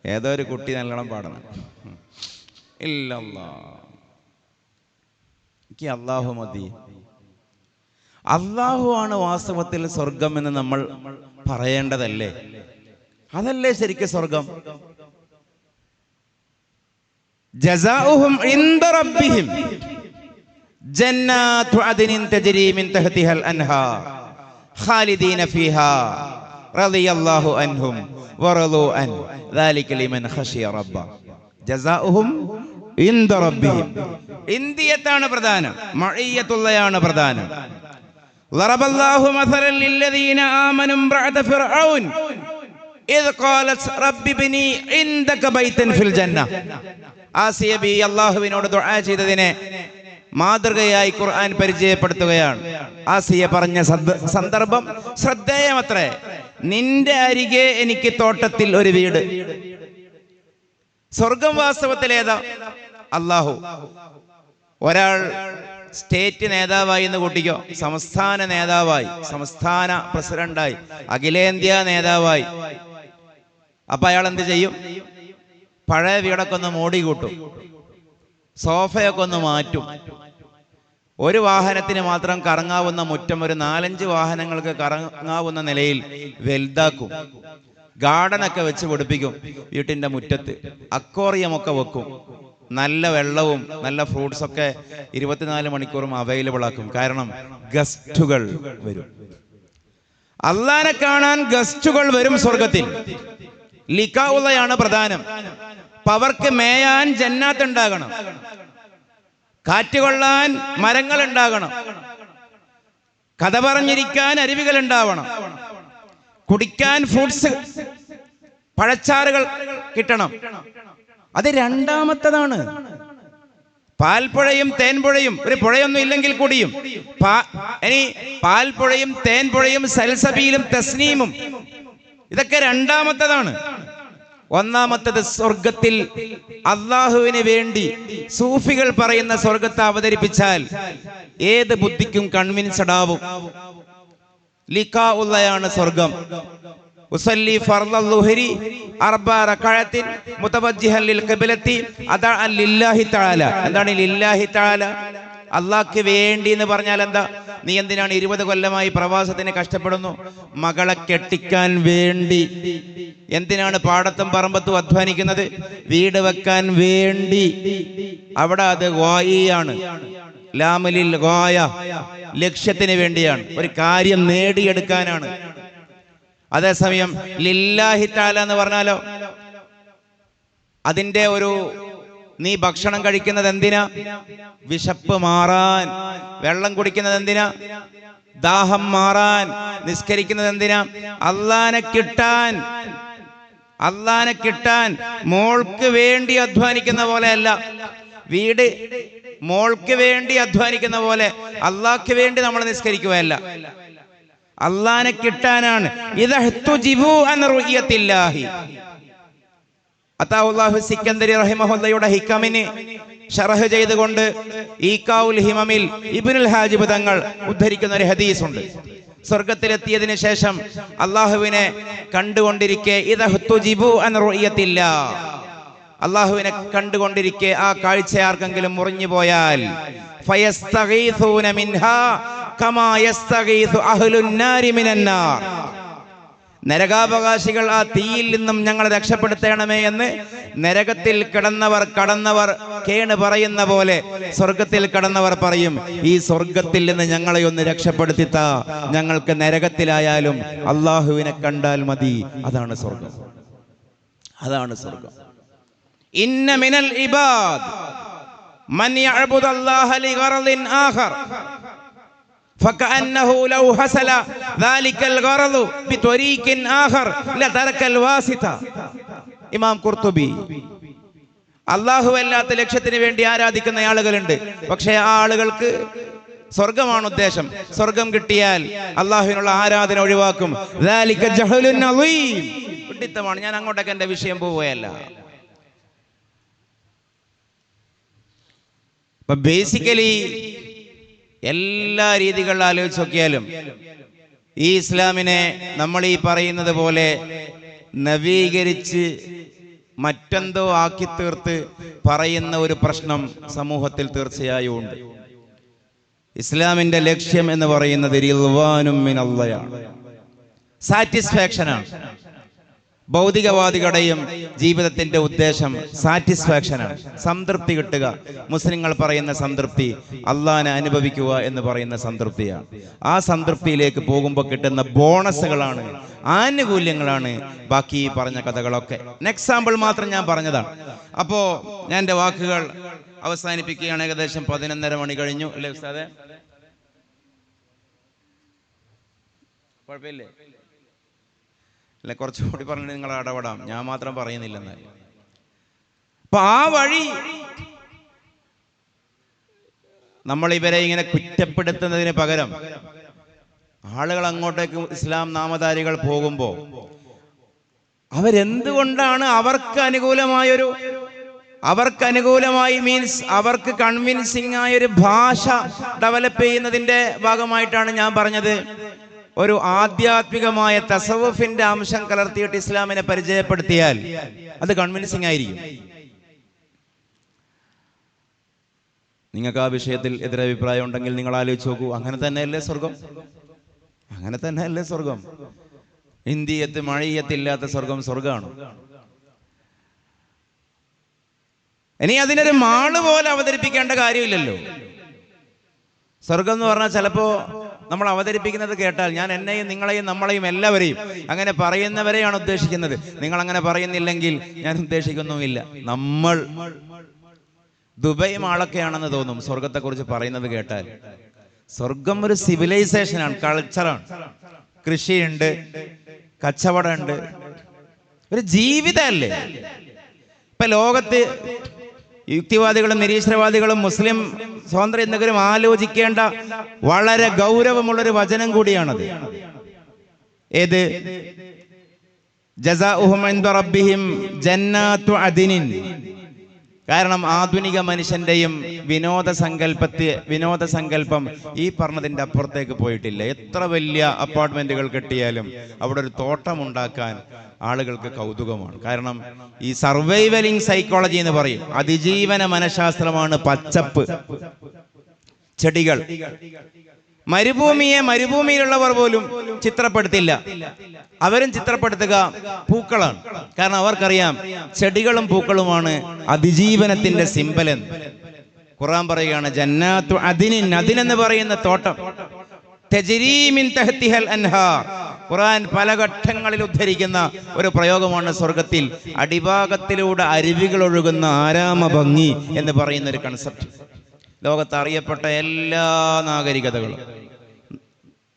S1: ഏതോ ഒരു കുട്ടി നല്ലോണം പാടണം. ഇല്ലല്ലാ, എനിക്ക് അല്ലാഹു മതി. അല്ലാഹു ആണ് വാസ്തവത്തിൽ സ്വർഗം എന്ന് നമ്മൾ പറയേണ്ടതല്ലേ? അതല്ലേ ശരിക്കും സ്വർഗം? ജസാഉഹും ഇൻദ റബ്ബിഹിം ജന്നാത്തു അദ്നിൻ തജ്രി മിൻ തഹ്തിഹൽ അൻഹാർ ഖാലിദീന ഫീഹാ റളിയല്ലാഹു അൻഹും വറളു അൻ ദാലിക ലിമൻ ഖശിയ റബ്ബ. ജസാഉഹും ഇൻദ റബ്ബിഹിം. ഇന്ദിയത്താണ് പ്രധാനം, മഅയ്യത്തുള്ളയാണ് പ്രധാനം. ളറബല്ലാഹു മസലൻ ലില്ലദീന ആമനു ഇംറഅത ഫിർഔൻ ഇദ് ഖാലത് റബ്ബി ഇബ്നി ഇൻദക ബൈതൻ ഫിൽ ജന്ന. ആസിയ ബി അല്ലാഹുവിനോട് ദുആ ചെയ്തതിനെ മാതൃകയായി ഖുർആൻ പരിചയപ്പെടുത്തുകയാണ്. ആസിയ പറഞ്ഞ സന്ദർഭം ശ്രദ്ധേയമത്രേ. നിന്റെ അരികെ എനിക്ക് തോട്ടത്തിൽ ഒരു വീട്. സ്വർഗം വാസ്തവത്തിൽ ഏതാ? അല്ലാഹു. ഒരാൾ സ്റ്റേറ്റ് നേതാവായി എന്ന് കൂട്ടിക്കോ, സംസ്ഥാന നേതാവായി, സംസ്ഥാന പ്രസിഡന്റായി, അഖിലേന്ത്യാ നേതാവായി. അപ്പൊ അയാൾ എന്ത് ചെയ്യും? പഴയ വീടൊക്കെ ഒന്ന് മോടി കൂട്ടും, സോഫയൊക്കെ ഒന്ന് മാറ്റും. ഒരു വാഹനത്തിന് മാത്രം കറങ്ങാവുന്ന മുറ്റം ഒരു 4-5 വാഹനങ്ങൾക്ക് കറങ്ങാവുന്ന നിലയിൽ വലുതാക്കും. ഗാർഡനൊക്കെ വെച്ച് പിടിപ്പിക്കും വീട്ടിന്റെ മുറ്റത്ത്. അക്വേറിയമൊക്കെ വെക്കും. നല്ല വെള്ളവും നല്ല ഫ്രൂട്ട്സ് ഒക്കെ 24 മണിക്കൂറും അവൈലബിൾ ആക്കും. കാരണം ഗസ്റ്റുകൾ വരും. അള്ളാനെ കാണാൻ ഗസ്റ്റുകൾ വരും സ്വർഗത്തിൽ. ലിഖാഉള്ളയാണ് പ്രധാനം. അവർക്ക് മേയാൻ ജന്നാത്ത് ഉണ്ടാകണം, കാറ്റുകൊള്ളാൻ മരങ്ങൾ ഉണ്ടാകണം, കഥ പറഞ്ഞിരിക്കാൻ അരുവികൾ ഉണ്ടാവണം, കുടിക്കാൻ ഫ്രൂട്ട്സ് പഴച്ചാറുകൾ കിട്ടണം. അത് രണ്ടാമത്തതാണ്. പാൽപ്പുഴയും തേൻപുഴയും, ഒരു പുഴയൊന്നും ഇല്ലെങ്കിൽ കൂടിയും ഇനി പാൽപ്പുഴയും തേൻപുഴയും സൽസബീലും തസ്നീമും, ഇതൊക്കെ രണ്ടാമത്തതാണ്. ഒന്നാമത്തത് സ്വർഗത്തിൽ അള്ളാഹുവിന് വേണ്ടി സൂഫികൾ പറയുന്ന സ്വർഗത്തെ അവതരിപ്പിച്ചാൽ ഏത് ബുദ്ധിക്കും കൺവിൻസ്ഡ് ആവും. ലിഖാഉള്ളയാണ് സ്വർഗം. ഉസല്ലി ഫർളൽ ളുഹരി 4 റകഅത്തിൻ മുതവജ്ജിഹൻ ലിൽ ഖിബ്ലത്തി അദഅൻ ലില്ലാഹി തആല. എന്താണ് ലില്ലാഹി തആല? അള്ളാഹ്ക്ക് വേണ്ടി എന്ന് പറഞ്ഞാൽ എന്താ? നീ എന്തിനാണ് 20 കൊല്ലമായി പ്രവാസത്തിന് കഷ്ടപ്പെടുന്നു? മകളെ കെട്ടിക്കാൻ വേണ്ടി. എന്തിനാണ് പാടത്തും പറമ്പത്തും അധ്വാനിക്കുന്നത്? വീട് വെക്കാൻ വേണ്ടി. അവിടെ അത് ഗായിയാണ്, ലാമലിൽ ഗായ, ലക്ഷ്യത്തിന് വേണ്ടിയാണ്, ഒരു കാര്യം നേടിയെടുക്കാനാണ്. അതേസമയം ലില്ലാഹി തആല എന്ന് പറഞ്ഞാലോ, അതിന്റെ ഒരു നീ ഭക്ഷണം കഴിക്കുന്നത് എന്തിനാ? വിശപ്പ് മാറാൻ. വെള്ളം കുടിക്കുന്നത് എന്തിനാ? ദാഹം മാറാൻ. നിസ്കരിക്കുന്നത് എന്തിനാ? അള്ളാനെ കിട്ടാൻ. അള്ളാനെ കിട്ടാൻ. മോൾക്ക് വേണ്ടി അധ്വാനിക്കുന്ന പോലെയല്ല. വീട് മോൾക്ക് വേണ്ടി അധ്വാനിക്കുന്ന പോലെ അള്ളാഹ്ക്ക് വേണ്ടി നമ്മൾ നിസ്കരിക്കുകയല്ല, അള്ളാനെ കിട്ടാനാണ്. ഇദഹ്തുജിബു അൻ റുയത്തില്ലാഹി. അതാഹുല്ലാഹു സിക്കന്ദരി റഹിമഹുല്ലയുടെ ഹിക്കമിന് ഷറഹ് ചെയ്തുകൊണ്ട് ഈഖാഉൽ ഹിമമിൽ ഇബ്നുൽ ഹാജിബ് തങ്ങൾ ഉദ്ധരിക്കുന്ന ഒരു ഹദീസ് ഉണ്ട്. സ്വർഗത്തിലെത്തിയതിനു ശേഷം അള്ളാഹുവിനെ കണ്ടുകൊണ്ടിരിക്കെ ഇദഹ്തുജിബു അൻ റുയത്തില്ലാ, അള്ളാഹുവിനെ കണ്ടുകൊണ്ടിരിക്കെ ആ കാഴ്ച ആർക്കെങ്കിലും മുറിഞ്ഞു പോയാൽ ഫയസ്തഗീഥൂന മിൻഹാ കമാ യസ്തഗീഥു അഹ്ലുൻ നാരി മിനൻ നാർ, നരകാവകാശികൾ ആ തീയിൽ നിന്നും ഞങ്ങളെ രക്ഷപ്പെടുത്തണമേ എന്ന് നരകത്തിൽ കടന്നവർ കേണ് പറയുന്ന പോലെ സ്വർഗത്തിൽ കടന്നവർ പറയും, ഈ സ്വർഗത്തിൽ നിന്ന് ഞങ്ങളെ ഒന്ന് രക്ഷപ്പെടുത്തിത്താ, ഞങ്ങൾക്ക് നരകത്തിലായാലും അള്ളാഹുവിനെ കണ്ടാൽ മതി. അതാണ് സ്വർഗം, അതാണ് സ്വർഗം. ഇന്ന മിനൽ ഇബാദ് മൻ യഅ്ബുദല്ലാഹ ലിഗറദിൻ ആഖർ فكأنه لو حصل ذلك الغرض بطريق آخر لترك الواسطة. ഇമാം ഖുർത്തുബി. അല്ലാഹു അല്ലാത്ത ലക്ഷ്യത്തിന് വേണ്ടി ആരാധിക്കുന്ന ആളുകളുണ്ട്, പക്ഷേ ആ ആളുകൾക്ക് സ്വർഗമാണ് ഉദ്ദേശം. സ്വർഗം കിട്ടിയാൽ അല്ലാഹുവിനുള്ള ആരാധന ഒഴിവാക്കും. ذلك جهل عظيم. വിഡിത്തമാണ്. ഞാൻ അങ്ങോട്ടേക്ക് എൻ്റെ വിഷയം പോവുകയല്ല. അപ്പൊ ബേസിക്കലി എല്ലാ രീതികളിൽ ആലോചിച്ച് നോക്കിയാലും ഈ ഇസ്ലാമിനെ നമ്മൾ ഈ പറയുന്നത് പോലെ നവീകരിച്ച് മറ്റെന്തോ ആക്കി തീർത്ത് പറയുന്ന ഒരു പ്രശ്നം സമൂഹത്തിൽ തീർച്ചയായും ഉണ്ട്. ഇസ്ലാമിന്റെ ലക്ഷ്യം എന്ന് പറയുന്നത് റിദ്വാനും മിനല്ലാഹ്, സാറ്റിസ്ഫാക്ഷനാണ്. ഭൗതികവാദികളുടെയും ജീവിതത്തിന്റെ ഉദ്ദേശം സാറ്റിസ്ഫാക്ഷനാണ്, സംതൃപ്തി കിട്ടുക. മുസ്ലിങ്ങൾ പറയുന്ന സംതൃപ്തി അള്ളാഹനെ അനുഭവിക്കുക എന്ന് പറയുന്ന സംതൃപ്തിയാണ്. ആ സംതൃപ്തിയിലേക്ക് പോകുമ്പോൾ കിട്ടുന്ന ബോണസുകളാണ്, ആനുകൂല്യങ്ങളാണ് ബാക്കി പറഞ്ഞ കഥകളൊക്കെ. എക്സാമ്പിൾ മാത്രം ഞാൻ പറഞ്ഞതാണ്. അപ്പോ ഞാൻ എൻ്റെ വാക്കുകൾ അവസാനിപ്പിക്കുകയാണ്. ഏകദേശം 11:30 മണി കഴിഞ്ഞു അല്ലേ ഉസ്താദേ? കുഴപ്പമില്ലേ? അല്ലെ, കുറച്ചുകൂടി പറഞ്ഞിട്ട് നിങ്ങൾ ഇടപെടാം, ഞാൻ മാത്രം പറയുന്നില്ലെന്നാൽ. അപ്പൊ ആ വഴി നമ്മൾ ഇവരെ ഇങ്ങനെ കുറ്റപ്പെടുത്തുന്നതിന് പകരം ആളുകൾ അങ്ങോട്ടേക്ക് ഇസ്ലാം നാമധാരികൾ പോകുമ്പോൾ അവരെന്തുകൊണ്ടാണ് അവർക്ക് അനുകൂലമായി മീൻസ് അവർക്ക് കൺവിൻസിംഗ് ആയൊരു ഭാഷ ഡെവലപ്പ് ചെയ്യുന്നതിന്റെ ഭാഗമായിട്ടാണ് ഞാൻ പറഞ്ഞത്. ഒരു ആധ്യാത്മികമായ തസവുഫിന്റെ അംശം കലർത്തിയിട്ട് ഇസ്ലാമിനെ പരിചയപ്പെടുത്തിയാൽ അത് കൺവിൻസിംഗ് ആയിരിക്കും. നിങ്ങൾക്ക് ആ വിഷയത്തിൽ എതിരഭിപ്രായം ഉണ്ടെങ്കിൽ നിങ്ങൾ ആലോചിച്ച് നോക്കൂ. അങ്ങനെ തന്നെയല്ലേ സ്വർഗം? അങ്ങനെ തന്നെയല്ലേ സ്വർഗം? ഇന്ത്യത്ത് മഴയത്തില്ലാത്ത സ്വർഗം സ്വർഗമാണ്. ഇനി അതിനൊരു മാള് പോലെ അവതരിപ്പിക്കേണ്ട കാര്യമില്ലല്ലോ. സ്വർഗം എന്ന് പറഞ്ഞാൽ ചിലപ്പോ നമ്മൾ അവതരിപ്പിക്കുന്നത് കേട്ടാൽ ഞാൻ എന്നെയും നിങ്ങളെയും നമ്മളെയും എല്ലാവരെയും അങ്ങനെ പറയുന്നവരെയാണ് ഉദ്ദേശിക്കുന്നത്. നിങ്ങൾ അങ്ങനെ പറയുന്നില്ലെങ്കിൽ ഞാൻ ഉദ്ദേശിക്കുന്നുമില്ല. നമ്മൾ ദുബൈ മാളൊക്കെയാണെന്ന് തോന്നും സ്വർഗത്തെ കുറിച്ച് പറയുന്നത് കേട്ടാൽ. സ്വർഗം ഒരു സിവിലൈസേഷനാണ്, കൾച്ചറാണ്. കൃഷിയുണ്ട്, കച്ചവടമുണ്ട്, ഒരു ജീവിതമല്ലേ. ഇപ്പൊ ലോകത്ത് യുക്തിവാദികളും നിരീശ്വരവാദികളും മുസ്ലിം സ്വാതന്ത്ര്യത്തിനും ആലോചിക്കേണ്ട വളരെ ഗൗരവമുള്ളൊരു വചനം കൂടിയാണത്. ഏത്? ജസാഉഹും ഇൻദ റബ്ബിഹിം ജന്നാത്തു അദ്നിൻ. കാരണം ആധുനിക മനുഷ്യന്റെയും വിനോദസങ്കല്പം ഈ പറഞ്ഞതിന്റെ അപ്പുറത്തേക്ക് പോയിട്ടില്ല. എത്ര വലിയ അപ്പാർട്ട്മെന്റുകൾ കെട്ടിയാലും അവിടെ ഒരു തോട്ടം ഉണ്ടാക്കാൻ ആളുകൾക്ക് കൗതുകമാണ്. കാരണം ഈ സർവൈവലിംഗ് സൈക്കോളജി എന്ന് പറയും, അതിജീവന മനഃശാസ്ത്രമാണ് പച്ചപ്പ്, ചെടികൾ. മരുഭൂമിയിലുള്ളവർ പോലും ചിത്രപ്പെടുത്തില്ല, അവരും ചിത്രപ്പെടുത്തുക പൂക്കളാണ്. കാരണം അവർക്കറിയാം ചെടികളും പൂക്കളുമാണ് അതിജീവനത്തിന്റെ സിമ്പൽ എന്ന്. ഖുർആൻ പറയുകയാണ് ജന്നാത്തു അദ്നിൻ, അദ്നെന്ന് പറയുന്ന തോട്ടം. തജ്രീ മിൻ തഹ്തിഹൽ അൻഹാർ. ഖുർആൻ പല ഘട്ടങ്ങളിൽ ഉദ്ധരിക്കുന്ന ഒരു പ്രയോഗമാണ് സ്വർഗത്തിൽ അടിഭാഗത്തിലൂടെ അരുവികൾ ഒഴുകുന്ന ആരാമ ഭംഗി എന്ന് പറയുന്ന ഒരു കൺസെപ്റ്റ്. ലോകത്ത് അറിയപ്പെട്ട എല്ലാ നാഗരികതകളും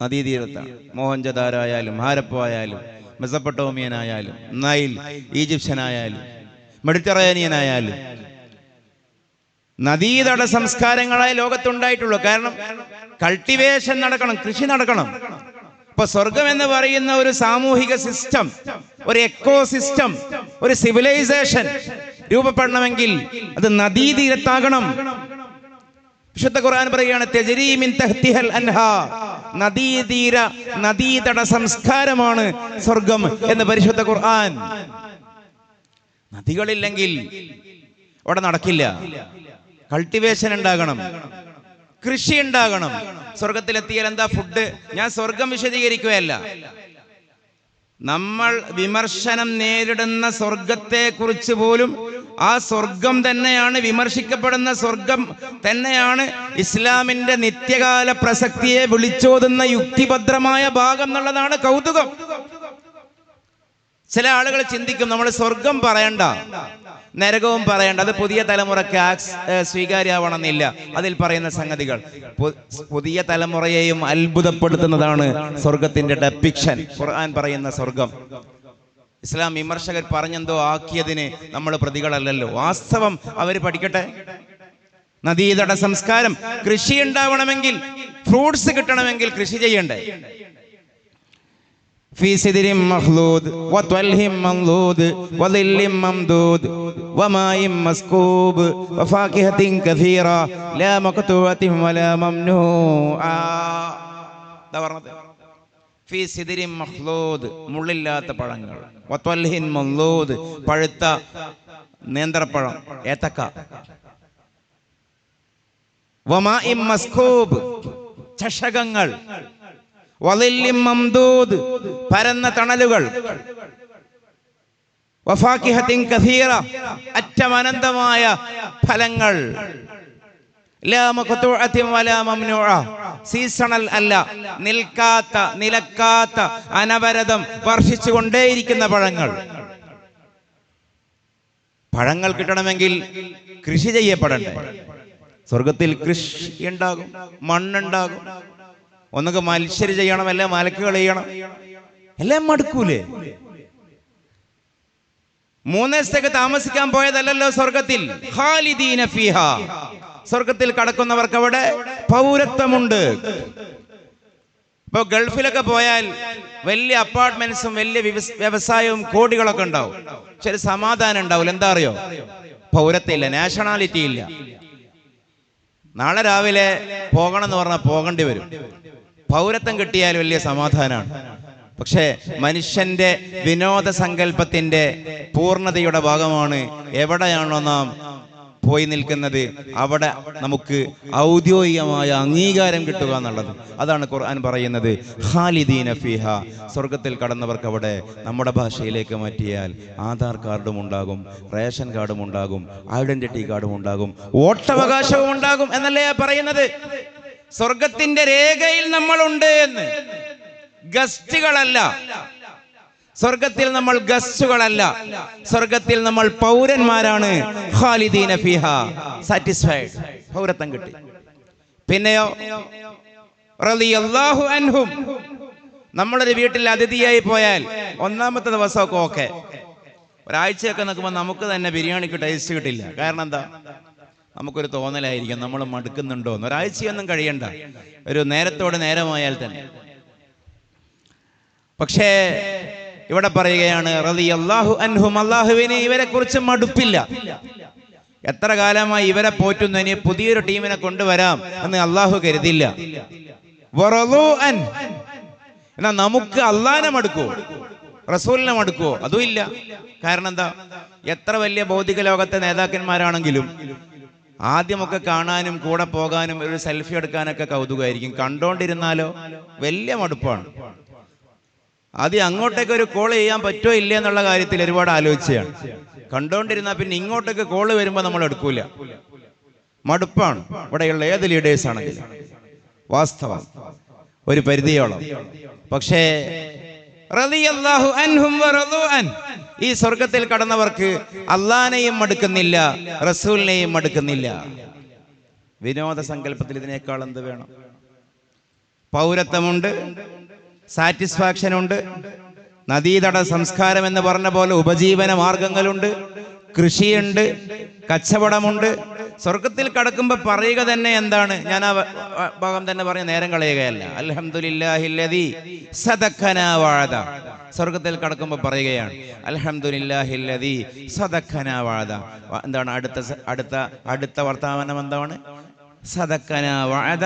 S1: നദീതീരത്താണ്. മോഹൻജദാരോ ആയാലും ഹാരപ്പോ ആയാലും മെസപ്പൊട്ടോമിയൻ ആയാലും നൈൽ ഈജിപ്ഷ്യൻ ആയാലും മെഡിറ്ററേനിയൻ ആയാലും നദീതട സംസ്കാരങ്ങളായി ലോകത്തുണ്ടായിട്ടുള്ളൂ. കാരണം കൾട്ടിവേഷൻ നടക്കണം, കൃഷി നടക്കണം. ഇപ്പൊ സ്വർഗം എന്ന് പറയുന്ന ഒരു സാമൂഹിക സിസ്റ്റം, ഒരു എക്കോ സിസ്റ്റം, ഒരു സിവിലൈസേഷൻ രൂപപ്പെടണമെങ്കിൽ അത് നദീതീരത്താകണം. വിശുദ്ധ ഖുർആൻ പറയുകയാണ് തജ്രീ മിൻ തഹ്തിഹൽ അൻഹാർ, നദീതട സംസ്കാരമാണ് സ്വർഗം എന്ന് പരിശുദ്ധ ഖുർആൻ. നദികളില്ലെങ്കിൽ അവിടെ നടക്കില്ല. കൾട്ടിവേഷൻ ഉണ്ടാകണം, കൃഷി ഉണ്ടാകണം. സ്വർഗത്തിലെത്തിയാൽ എന്താ ഫുഡ്? ഞാൻ സ്വർഗം വിശദീകരിക്കുകയല്ല. നമ്മൾ വിമർശനം നേരിടുന്ന സ്വർഗത്തെ കുറിച്ച് പോലും ആ സ്വർഗം തന്നെയാണ്, വിമർശിക്കപ്പെടുന്ന സ്വർഗം തന്നെയാണ് ഇസ്ലാമിന്റെ നിത്യകാല പ്രസക്തിയെ വിളിച്ചോതുന്ന യുക്തിഭദ്രമായ ഭാഗം എന്നുള്ളതാണ് കൗതുകം. ചില ആളുകൾ ചിന്തിക്കും നമ്മൾ സ്വർഗം പറയണ്ട, നരകവും പറയണ്ട, അത് പുതിയ തലമുറയ്ക്ക് സ്വീകാര്യമാവണമെന്നില്ല. അതിൽ പറയുന്ന സംഗതികൾ പുതിയ തലമുറയെയും അത്ഭുതപ്പെടുത്തുന്നതാണ് സ്വർഗത്തിന്റെ ഡെപ്പിക്ഷൻ. ഖുർആൻ പറയുന്ന സ്വർഗം ഇസ്ലാം വിമർശകർ പറഞ്ഞെന്തോ ആക്കിയതിന് നമ്മൾ പ്രതികളല്ലല്ലോ. വാസ്തവം അവർ പഠിക്കട്ടെ. നദീതട സംസ്കാരം, കൃഷി ഉണ്ടാവണമെങ്കിൽ, ഫ്രൂട്ട്സ് കിട്ടണമെങ്കിൽ കൃഷി ചെയ്യണ്ടേ? في سدر مخلود وطلح منضود وظل ممدود وماء مسكوب وفاكهة كثيرة لا مقطوعة ولا ممنوعة. في سدر مخلود മുള്ളില്ലാത്ത പഴങ്ങൾ, وطلح منضود പഴുത്ത നേന്ത്രപ്പഴം, ഏത്തക്ക, وماء مسكوب ചഷകങ്ങൾ, വളില്ലിൻ മംദൂദ് പരന്ന തണലുകൾ, വഫാകിഹത്തിൻ കസീറ അറ്റമനന്തമായ ഫലങ്ങൾ, ലാ മഖ്തൂഅത്തിൻ വലാ മംനൂഅ സീസണൽ അല്ല, നിലക്കാത്ത അനവരതം വർഷിച്ചു കൊണ്ടേയിരിക്കുന്ന പഴങ്ങൾ. പഴങ്ങൾ കിട്ടണമെങ്കിൽ കൃഷി ചെയ്യപ്പെടണ്ടേ? സ്വർഗത്തിൽ കൃഷി ഉണ്ടാകും, മണ്ണുണ്ടാകും. ഒന്നൊക്കെ മത്സരി ചെയ്യണം, അല്ലെ മലക്കുകൾ ചെയ്യണം, എല്ലാം മടുക്കൂലേ? 3 ദിവസത്തേക്ക് താമസിക്കാൻ പോയതല്ലല്ലോ സ്വർഗത്തിൽ. ഖാലിദീന ഫീഹാ, സ്വർഗത്തിൽ കടക്കുന്നവർക്ക് അവിടെ പൗരത്വമുണ്ട്. ഇപ്പൊ ഗൾഫിലൊക്കെ പോയാൽ വലിയ അപ്പാർട്ട്മെന്റ്സും വലിയ വ്യവസായവും കോടികളൊക്കെ ഉണ്ടാവും. പക്ഷെ ഒരു സമാധാനം ഉണ്ടാവില്ല. എന്താ അറിയോ? പൗരത്വം ഇല്ല, നാഷണാലിറ്റി ഇല്ല. നാളെ രാവിലെ പോകണം എന്ന് പറഞ്ഞാൽ പോകേണ്ടി വരും. പൗരത്വം കിട്ടിയാൽ വലിയ സമാധാനമാണ്. പക്ഷേ മനുഷ്യന്റെ വിനോദസങ്കല്പത്തിന്റെ പൂർണ്ണതയുടെ ഭാഗമാണ് എവിടെയാണോ നാം പോയി നിൽക്കുന്നത് അവിടെ നമുക്ക് ഔദ്യോഗികമായ അംഗീകാരം കിട്ടുക എന്നുള്ളത്. അതാണ് ഖുർആൻ പറയുന്നത് ഖാലിദീന ഫീഹ, സ്വർഗത്തിൽ കടന്നവർക്ക് അവിടെ നമ്മുടെ ഭാഷയിലേക്ക് മാറ്റിയാൽ ആധാർ കാർഡും ഉണ്ടാകും, റേഷൻ കാർഡും ഉണ്ടാകും, ഐഡന്റിറ്റി കാർഡും ഉണ്ടാകും, വോട്ടവകാശവും ഉണ്ടാകും എന്നല്ലേ പറയുന്നത്. സ്വർഗത്തിന്റെ രേഖയിൽ നമ്മളുണ്ട് എന്ന്. ഗസ്റ്റുകളല്ല സ്വർഗത്തിൽ, നമ്മൾ ഗസ്റ്റുകളല്ല, സ്വർഗത്തിൽ നമ്മൾ പൗരന്മാരാണ്. ഖാലിദീന ഫീഹ, സാറ്റിസ്ഫൈഡ്, പൗരത്വം കിട്ടി. പിന്നെയോ റളിയല്ലാഹു അൻഹും, നമ്മളൊരു വീട്ടിൽ അതിഥിയായി പോയാൽ 1-ാമത്തെ ദിവസമൊക്കെ ഓക്കെ, ഒരാഴ്ചയൊക്കെ നിൽക്കുമ്പോൾ നമുക്ക് തന്നെ ബിരിയാണിക്ക് ടേസ്റ്റ് കിട്ടില്ല. കാരണം എന്താ? നമുക്കൊരു തോന്നലായിരിക്കും നമ്മൾ മടുക്കുന്നുണ്ടോ എന്ന്. ഒരാഴ്ചയൊന്നും കഴിയണ്ട, ഒരു നേരത്തോട് നേരമായാൽ തന്നെ. പക്ഷേ ഇവിടെ പറയുകയാണ് റളിയല്ലാഹു അൻഹും, അല്ലാഹുവിനെ ഇവരെ കുറിച്ച് മടുപ്പില്ല. എത്ര കാലമായി ഇവരെ പോറ്റുന്നു, ഇനി പുതിയൊരു ടീമിനെ കൊണ്ടുവരാം എന്ന് അല്ലാഹു കരുതില്ല. വറളൂ അൻ, എന്നാ നമുക്ക് അല്ലാഹനെ മടുക്കുവോ, റസൂലിനെ മടുക്കുവോ? അതും ഇല്ല. കാരണം എന്താ? എത്ര വലിയ ഭൗതിക ലോകത്തെ നേതാക്കന്മാരാണെങ്കിലും ആദ്യമൊക്കെ കാണാനും കൂടെ പോകാനും ഒരു സെൽഫി എടുക്കാനൊക്കെ കൗതുകമായിരിക്കും. കണ്ടോണ്ടിരുന്നാലോ വലിയ മടുപ്പാണ്. ആദ്യം അങ്ങോട്ടേക്ക് ഒരു കോൾ ചെയ്യാൻ പറ്റുമോ ഇല്ല എന്നുള്ള കാര്യത്തിൽ ഒരുപാട് ആലോചിച്ചാണ്. കണ്ടോണ്ടിരുന്നാൽ പിന്നെ ഇങ്ങോട്ടേക്ക് കോള് വരുമ്പോൾ നമ്മൾ എടുക്കൂല, മടുപ്പാണ്. ഇവിടെയുള്ള ഏത് ലീഡേഴ്സ് ആണെങ്കിലും വാസ്തവം ഒരു പരിധിയോളം. പക്ഷേ റളിയല്ലാഹു അൻഹും വറളൂ അൻ, ഈ സ്വർഗത്തിൽ കടന്നവർക്ക് അള്ളാനെയും മടുക്കുന്നില്ല, റസൂലിനെയും മടുക്കുന്നില്ല. വിനോദ സങ്കല്പത്തിൽ ഇതിനേക്കാൾ എന്ത് വേണം? പൗരത്വമുണ്ട്, സാറ്റിസ്ഫാക്ഷൻ ഉണ്ട്, നദീതട സംസ്കാരം എന്ന് പറഞ്ഞ പോലെ ഉപജീവന മാർഗങ്ങളുണ്ട്, കൃഷിയുണ്ട്, കച്ചവടമുണ്ട്, സ്വർഗത്തിൽ കടക്കുമ്പോൾ പറയുക തന്നെ എന്താണ്? ഞാൻ ആ ഭാഗം തന്നെ പറഞ്ഞ നേരം കളയുകയല്ല. അൽഹംദുലില്ലാഹില്ലദീ സദഖനാ വഅദ. സ്വർഗത്തിൽ കടക്കുമ്പോൾ പറയുകയാണ് അൽഹംദുലില്ലാഹില്ലദീ സദഖനാ വഅദ. എന്താണ് അടുത്ത വർത്തമാനം? എന്താണ്? സദഖനാ വഅദ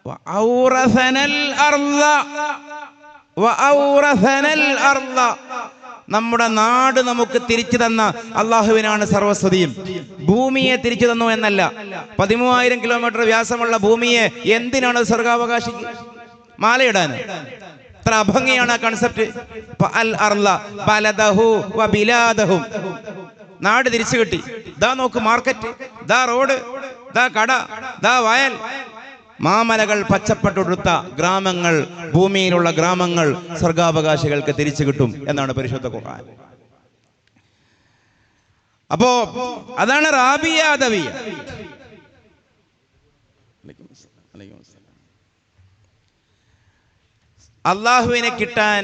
S1: വഔറസനൽ അർള വഔറസനൽ അർള. നമ്മുടെ നാട് നമുക്ക് തിരിച്ചു തന്ന അള്ളാഹുവിനാണ് സർവസ്തുതിയും. ഭൂമിയെ തിരിച്ചു തന്നു എന്നല്ല. 13,000 കിലോമീറ്റർ വ്യാസമുള്ള ഭൂമിയെ എന്തിനാണ് സ്വർഗാവകാശിക്ക്? മാലയിടാൻ. എത്ര അഭംഗിയാണ് ആ കൺസെപ്റ്റ്. അൽ അർള ബലദഹു വബിലാദഹു. നാട് തിരിച്ചു കിട്ടി. ദാ നോക്ക് മാർക്കറ്റ്, ദാ റോഡ്, ദാ കട, ദാ വയൽ. മാമലകൾ പച്ചപ്പട്ടുടുത്ത ഗ്രാമങ്ങൾ, ഭൂമിയിലുള്ള ഗ്രാമങ്ങൾ സ്വർഗാവകാശികൾക്ക് തിരിച്ചു കിട്ടും എന്നാണ് പരിശുദ്ധ ഖുർആൻ. അപ്പോ അതാണ് റാബിയ അദവിയ. അള്ളാഹുവിനെ കിട്ടാൻ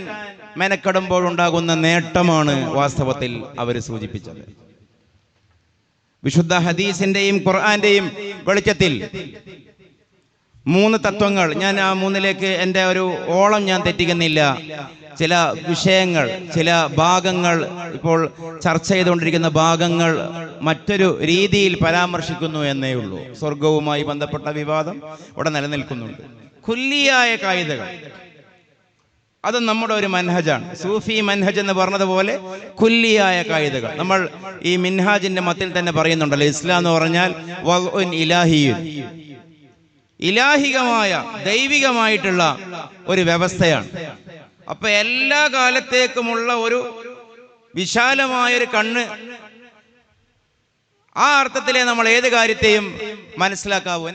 S1: മെനക്കെടുമ്പോഴുണ്ടാകുന്ന നേട്ടമാണ് വാസ്തവത്തിൽ അവർ സൂചിപ്പിച്ചത്. വിശുദ്ധ ഹദീസിന്റെയും ഖുർആന്റെയും വെളിച്ചത്തിൽ 3 തത്വങ്ങൾ, ഞാൻ ആ 3ലേക്ക് എൻ്റെ ഒരു ഓളം ഞാൻ തെറ്റിക്കുന്നില്ല. ചില വിഷയങ്ങൾ, ചില ഭാഗങ്ങൾ, ഇപ്പോൾ ചർച്ച ചെയ്തുകൊണ്ടിരിക്കുന്ന ഭാഗങ്ങൾ മറ്റൊരു രീതിയിൽ പരാമർശിക്കുന്നു എന്നേ ഉള്ളൂ. സ്വർഗവുമായി ബന്ധപ്പെട്ട വിവാദം ഇവിടെ നിലനിൽക്കുന്നുണ്ട്. കുല്ലിയായ കായികകൾ, അത് നമ്മുടെ ഒരു മൻഹജാണ്. സൂഫി മൻഹജ് എന്ന് പറഞ്ഞതുപോലെ കുല്ലിയായ കായികകൾ നമ്മൾ ഈ മിൻഹാജിന്റെ മത്തിൽ തന്നെ പറയുന്നുണ്ടല്ലോ. ഇസ്ലാം എന്ന് പറഞ്ഞാൽ വദ്ഉൻ ഇലാഹിയുൻ, ഇലാഹികമായ ദൈവികമായിട്ടുള്ള ഒരു വ്യവസ്ഥയാണ്. അപ്പൊ എല്ലാ കാലത്തേക്കുമുള്ള ഒരു വിശാലമായൊരു കണ്ണ്, ആ അർത്ഥത്തിലെ നമ്മൾ ഏത് കാര്യത്തെയും മനസ്സിലാക്കാവൂ.